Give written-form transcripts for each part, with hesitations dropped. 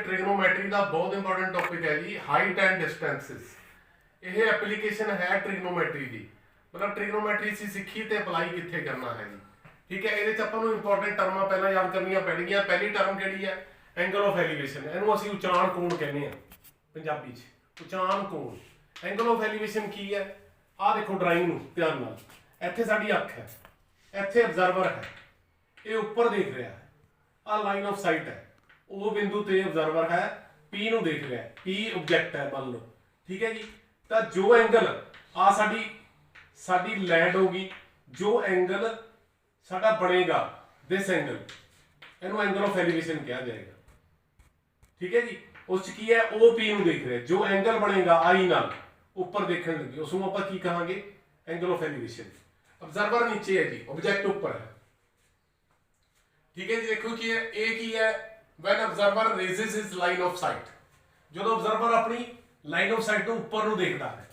ट्रिग्नोमैट्री का बहुत important topic है जी, हाइट एंड डिस्टेंसेस। यह एप्लीकेशन है ट्रिग्नोमैट्री की, मतलब ट्रिग्नोमैट्री ਅਸੀਂ ਸਿੱਖੀ ਤੇ ਅਪਲਾਈ ਕਿੱਥੇ ਕਰਨਾ ਹੈ ਜੀ। ਠੀਕ ਹੈ, ਇਹਦੇ ਚ ਆਪਾਂ ਨੂੰ ਇੰਪੋਰਟੈਂਟ ਟਰਮਾਂ ਪਹਿਲਾਂ ਯਾਦ ਕਰਨੀਆਂ ਪੈਣਗੀਆਂ। ਪਹਿਲੀ ਟਰਮ ਕਿਹੜੀ ਹੈ? Angle of elevation. ਇਹਨੂੰ ਅਸੀਂ ਉਚਾਣ ਕੋਣ ਕਹਿੰਦੇ ਆ ਪੰਜਾਬੀ ਚ, ਉਚਾਣ ਕੋਣ। ਐਂਗਲ ਆਫ ਐਲੀਵੇਸ਼ਨ ਕੀ ਹੈ? ਆਹ ਦੇਖੋ ਡਰਾਇੰਗ ਨੂੰ ਧਿਆਨ ਨਾਲ, ਇੱਥੇ ਸਾਡੀ ਅੱਖ ਹੈ, ਇੱਥੇ ਅਬਜ਼ਰਵਰ ਹੈ, ਇਹ ਉੱਪਰ ਦੇਖ ਰਿਹਾ ਹੈ, ਆਹ ਲਾਈਨ ਆਫ ਸਾਈਟ ਹੈ, ਉਹ ਬਿੰਦੂ ਤੇ ਅਬਜ਼ਰਵਰ ਹੈ, P ਨੂੰ ਦੇਖ ਰਿਹਾ ਹੈ, P ਆਬਜੈਕਟ ਹੈ ਮੰਨ ਲਓ। ਠੀਕ ਹੈ ਜੀ, ਤਾਂ ਜੋ ਐਂਗਲ ਆ ਸਾਡੀ ਲੈਂਡ ਹੋਗੀ, ਜੋ ਐਂਗਲ ਸਾਡਾ ਬਣੇਗਾ ਦਿਸ ਐਂਗਲ, ਇਹਨੂੰ ਐਂਗਲ ਆਫ ਐਲੀਵੇਸ਼ਨ ਕਿਹਾ ਜਾਏਗਾ। ਠੀਕ ਹੈ ਜੀ, ਉਸ ਚ ਕੀ ਹੈ? OP ਨੂੰ ਦੇਖ ਰਿਹਾ, ਜੋ ਐਂਗਲ ਬਣੇਗਾ I ਨਾਲ ਉੱਪਰ ਦੇਖਣ ਲੱਗੇ ਉਸ ਨੂੰ ਆਪਾਂ ਕੀ ਕਹਾਂਗੇ? Angle of elevation. ਅਬਜ਼ਰਵਰ ਨੀਚੇ ਹੈ ਜੀ, ਆਬਜੈਕਟ ਉੱਪਰ ਹੈ। ठीक है जी, देखो की है ए की है when observer raises his line of sight, जो observer अपनी line of sight ਨੂੰ ਉੱਪਰ ਨੂੰ ਦੇਖਦਾ ਹੈ।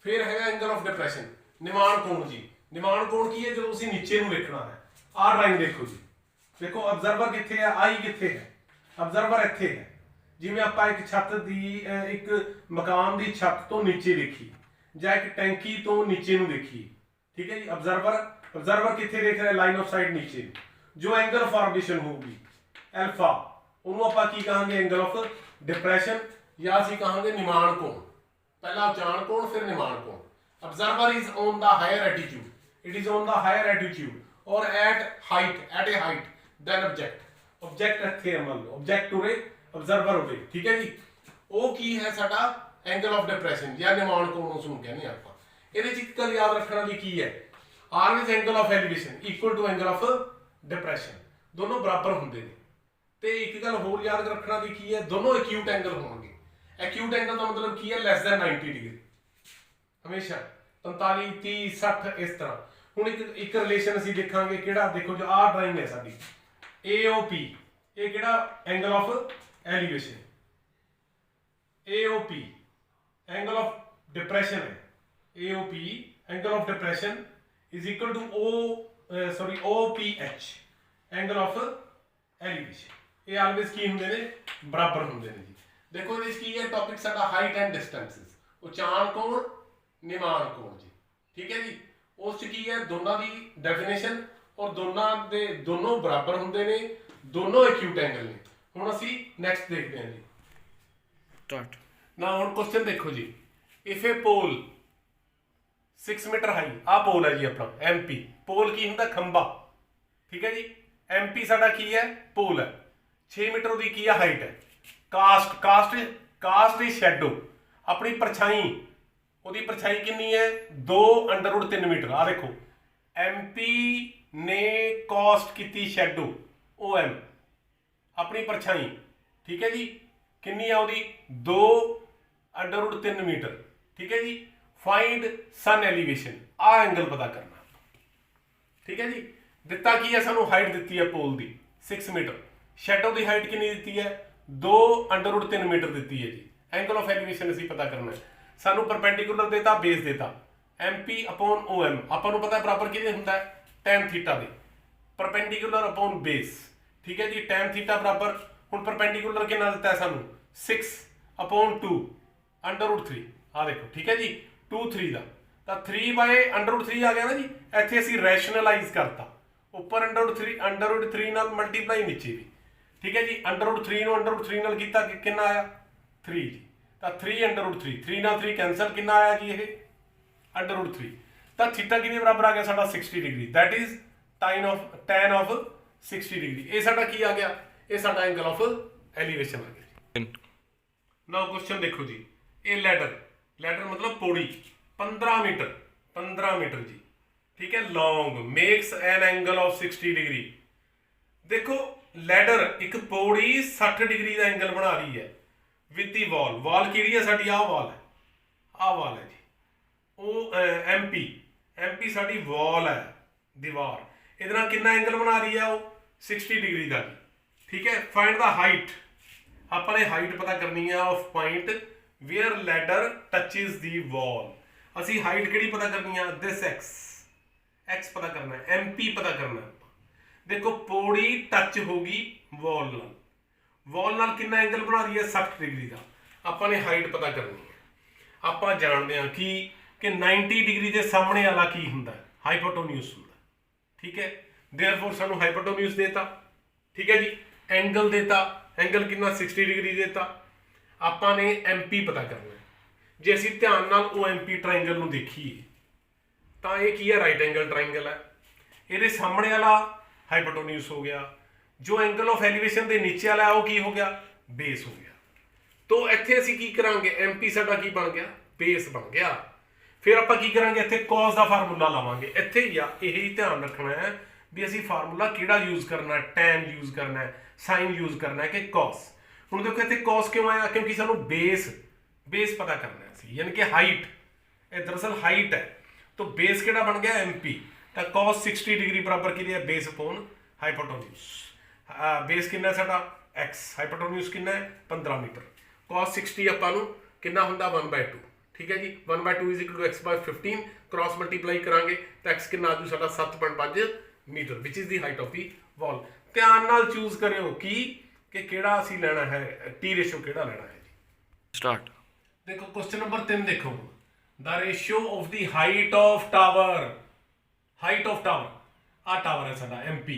ਫਿਰ ਹੈਗਾ एंगल ऑफ डिप्रेशन, ਨਿਮਾਣ ਕੋਣ ਜੀ। ਨਿਮਾਣ ਕੋਣ ਕੀ ਹੈ? ਜਦੋਂ ਤੁਸੀਂ ਨੀਚੇ ਨੂੰ ਵੇਖਣਾ ਹੈ। ਆਹ ਡਰਾਇੰਗ ਦੇਖੋ ਜੀ, ਦੇਖੋ ਅਬਜ਼ਰਵਰ ਕਿੱਥੇ ਹੈ, I ਕਿੱਥੇ ਹੈ, ਅਬਜ਼ਰਵਰ ਇੱਥੇ ਹੈ। ਜਿਵੇਂ ਆਪਾਂ ਇੱਕ ਛੱਤ ਦੀ ਇੱਕ ਮਕਾਨ ਦੀ ਛੱਤ ਤੋਂ ਨੀਚੇ ਦੇਖੀ ਜਾਂ ਇੱਕ ਟੈਂਕੀ ਤੋਂ ਨੀਚੇ ਨੂੰ ਦੇਖੀ। ਠੀਕ ਹੈ ਜੀ, ਅਬਜ਼ਰਵਰ ਕਿੱਥੇ ਦੇਖ ਰਿਹਾ? ਲਾਈਨ ਆਫ ਸਾਈਟ ਨੀਚੇ। जो एंगल फॉर्मेशन होगी अल्फा, ਉਹਨੂੰ ਆਪਾਂ ਕੀ ਕਹਾਂਗੇ? एंगल ऑफ डिप्रेशन ਜਾਂ ਅਸੀਂ ਕਹਾਂਗੇ ਨਿਮਾਣ ਕੋਣ। ਪਹਿਲਾ ਉਚਾਣ ਕੋਣ, ਫਿਰ ਨਿਮਾਣ ਕੋਣ। Observer is on the higher attitude, it is on the higher attitude और at a height than object. Object ਇੱਥੇ ਮੰਨ ਲਓ, ऑब्जेक्ट ਉਰੇ, ऑब्जर्वर ਉਰੇ। ਠੀਕ ਹੈ ਜੀ, ਉਹ ਕੀ ਹੈ? ਸਾਡਾ एंगल ऑफ डिप्रेशन ਜਾਂ ਨਿਮਾਣ ਕੋਣ ਉਸ ਨੂੰ ਕਹਿੰਦੇ ਆਪਾਂ। ਇਹਦੇ ਚ ਇੱਕ ਗੱਲ ਯਾਦ ਰੱਖਣ ਵਾਲੀ ਕੀ ਹੈ? Always angle of elevation equal to angle of depression, दोनों बराबर होंगे ने। तो एक गल होर याद रखना भी की है, दोनों एक्यूट एंगल होंगे। एक्यूट एंगल का मतलब की है लैस दैन 90 डिग्री, हमेशा 45 30 60 इस तरह। हुण एक रिलेशन असीं देखांगे किहड़ा, देखो जो आह ड्राइंग है साडी AOP, ये किहड़ा angle of elevation, AOP angle of depression है। AOP angle of depression is equal to OPH angle of elevation. ये ऑलवेज की होंगे ने? बराबर होंगे ने जी। देखो इस की है टॉपिक साडा हाइट एंड डिस्टेंसेस, उचाण कोण, निमाण कोण जी। ठीक है जी, उस च की है दोनों की डेफिनेशन और दोनों बराबर होंगे ने, दोनों एक्यूट एंगल ने। हुण असीं नैक्सट देखते हैं जी, स्टार्ट ना। हुण क्वेश्चन देखो जी, if a pole 6 metre high, आ पोल है जी अपना MP। पोल की होंदा? खंबा। ठीक है जी, MP साडा की है? पोल है। 6 मीटर की है हाइट है। कास्ट इज शैडो, अपनी परछाई, ਉਹਦੀ परछाई कितनी है? 2√3 मीटर। आ देखो MP ने कास्ट की शैडो OM, अपनी परछाई। ठीक है जी, कितनी है ਉਹਦੀ? 2√3 मीटर। ठीक है जी, फाइंड सन एलिवेशन, आ एंगल पता करना। ठीक है जी, दिता की है सानू? हाइट दी है पोल की 6 मीटर, शैडो की हाइट कितनी दी है? 2√3 मीटर दी है जी। एंगल ऑफ एलिवेशन असीं पता करना है। सानू परपेंडिकुलर देता, बेस देता, MP अपॉन OM, आपां नूं पता बराबर किहदे हुंदा है? tan थीटा दे। Perpendicular upon base. ठीक है जी, tan थीटा बराबर, हुण परपेंडिकुलर कितना दिता है सानू? 6/2 √3। आ देखो, ठीक है जी, 2 3 का, तो 3/√3 आ गया ना जी। ਇੱਥੇ ਅਸੀਂ ਰੈਸ਼ਨਲਾਈਜ਼ ਕਰਤਾ, ਉੱਪਰ √3 ਨਾਲ ਮਲਟੀਪਲਾਈ ਨੀਚੇ ਵੀ। ਠੀਕ ਹੈ ਜੀ, √3 ਨੂੰ √3 ਨਾਲ ਕੀਤਾ ਕਿੰਨਾ ਆਇਆ? 3 ਜੀ। ਤਾਂ 3 3 ਨਾਲ 3 ਕੈਂਸਲ, ਕਿੰਨਾ ਆਇਆ ਜੀ? ਇਹ √3। ਤਾਂ ਥੀਟਾ ਕਿਹਦੇ ਬਰਾਬਰ ਆ ਗਿਆ ਸਾਡਾ? 60 degree. That is tan of 60 degree. ਇਹ ਸਾਡਾ ਕੀ ਆ ਗਿਆ? ਇਹ ਸਾਡਾ एंगल ऑफ एलिवेशन आ ਗਿਆ। ਨਾਓ क्वेश्चन देखो जी, ਇਹ लैडर मतलब पौड़ी 15 मीटर जी। ठीक है, long makes an angle of 60 degree. देखो लैडर एक पौड़ी 60 डिग्री का एंगल बना रही है विद दी वॉल की है साडी? आ वॉल है जी। ओ MP साडी वॉल है, दीवार। इहदे नाल कितना एंगल बना रही है? वो 60 डिग्री का जी। ठीक है, फाइंड द हाइट, आपने हाइट पता करनी है of point where ladder touches the wall. असी हाइट किहड़ी पता करनी है? दिस x पता करना है, MP पता करना है। देखो पौड़ी टच होगी वॉल नाल, वॉल नाल कितना एंगल बना रही है 60 डिग्री का। ਆਪਾਂ ਨੇ ਹਾਈਟ ਪਤਾ ਕਰਨੀ ਹੈ। ਆਪਾਂ ਜਾਣਦੇ ਹਾਂ ਕਿ 90 डिग्री ਦੇ ਸਾਹਮਣੇ ਵਾਲਾ ਕੀ ਹੁੰਦਾ ਹੈ, ਹਾਈਪੋਟੋਨਿਊਸ ਹੁੰਦਾ। ठीक है, देयरफॉर सानू हाइपोटेन्यूज देता। ठीक है जी, एंगल देता, एंगल कितना 60 डिग्री देता। आपां ने MP पता करना है। जे असीं ध्यान नाल ओ MP ट्राइंगल नूं देखीए तां ये की है, राइट एंगल ट्राइंगल है। ਇਹਦੇ ਸਾਹਮਣੇ वाला हाइपोटेन्यूस हो गया, जो एंगल ऑफ एलिवेशन ਦੇ ਨੀਚੇ वाला ਉਹ ਕੀ ਹੋ ਗਿਆ, बेस हो गया। तो ਇੱਥੇ ਅਸੀਂ ਕੀ ਕਰਾਂਗੇ, MP ਸਾਡਾ ਕੀ ਬਣ ਗਿਆ, बेस बन गया। फिर आप की करेंगे, इतने कॉस का फार्मूला लावांगे। इत्थे यही ध्यान रखना है भी असी फार्मूला किहड़ा यूज करना है, टैन यूज करना है, साइन यूज करना है कि कॉस। हुण देखो इत्थे कॉस क्यों आया, क्योंकि सानू बेस पता करना है, यानी कि हाइट, ये दरअसल हाइट है। तो बेस किहड़ा बन गया, MP। तो कॉस 60 डिग्री बराबर की है बेस अपॉन हाइपोटेन्यूस। बेस कितना साडा x, हाइपोटेन्यूस कितना है 15 मीटर। कॉस 60 आपां नूं कितना हुंदा 1/2। ठीक है जी, 1/2 is equal to x/15। Cross multiply करांगे तो x कितना आजू साडा 7.5 metre, which is the height of the wall. ध्यान नाल चूज करियो कि किहड़ा असीं लेना है, T रेशो किहड़ा लेना है जी। स्टार्ट। देखो क्वेश्चन नंबर 3 देखो, the ratio of the height of tower. Height of tower, आ टावर है साडा MP।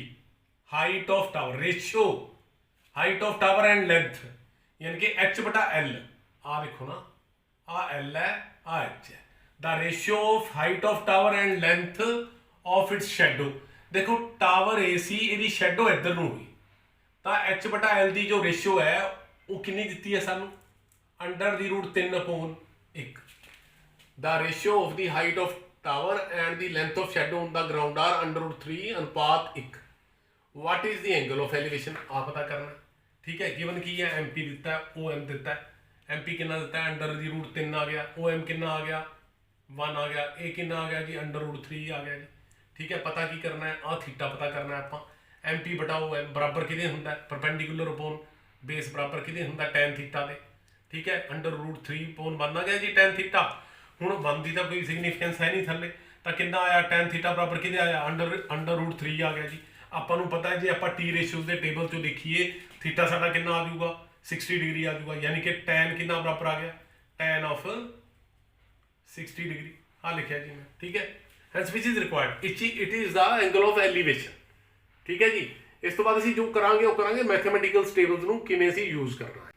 Height of tower ratio, height of tower and length, यानी कि H/L। आ देखो ना, आ L है, आ H है। The ratio of height of tower and length of its shadow. देखो टावर AC, ਇਹਦੀ शैडो इधर ਨੂੰ ਹੋਈ ਤਾਂ H/L ਦੀ ਜੋ ਰੇਸ਼ਿਓ ਹੈ ਉਹ ਕਿੰਨੀ ਦਿੱਤੀ ਹੈ ਸਾਨੂੰ, √3/1। The ratio of the height of tower and the length of shadow on the ground are √3/1। What is the angle of elevation, आ पता करना। ठीक है, गिवन की है, MP दिता है, OM दिता है। MP कितना दिता है, √3 आ गया। OM कितना आ गया, 1 आ गया। A कितना आ गया जी, √3 आ गया जी। ठीक है, पता की करना है, आ थीटा पता करना है आपां। MP/OM बराबर किहदे हुंदा है, परपेंडिकुलर अपॉन बेस बराबर किहदे हुंदा, tan थीटा दे। ठीक है, √3/1 आ गया जी tan थीटा। हुण 1 की तो कोई सिग्निफिकेंस है नहीं थल्ले, तो कितना आया, tan थीटा बराबर किहदे आया, √3 आ गया जी। आपां नूं पता है जी, आपां T रेशियोज के टेबल चो देखिए, थीटा साडा कितना आ जाऊगा, 60 डिग्री आ जाऊगा। यानी कि tan कितना बराबर आ गया, tan ऑफ 60 डिग्री। हाँ लिखा जी मैं। ठीक है, hence which is required, it is the angle of elevation. ठीक है जी, इस तो बाद असीं जो करांगे वो करांगे मैथमेटिकल टेबल्स नूं किवें असीं यूज करना है।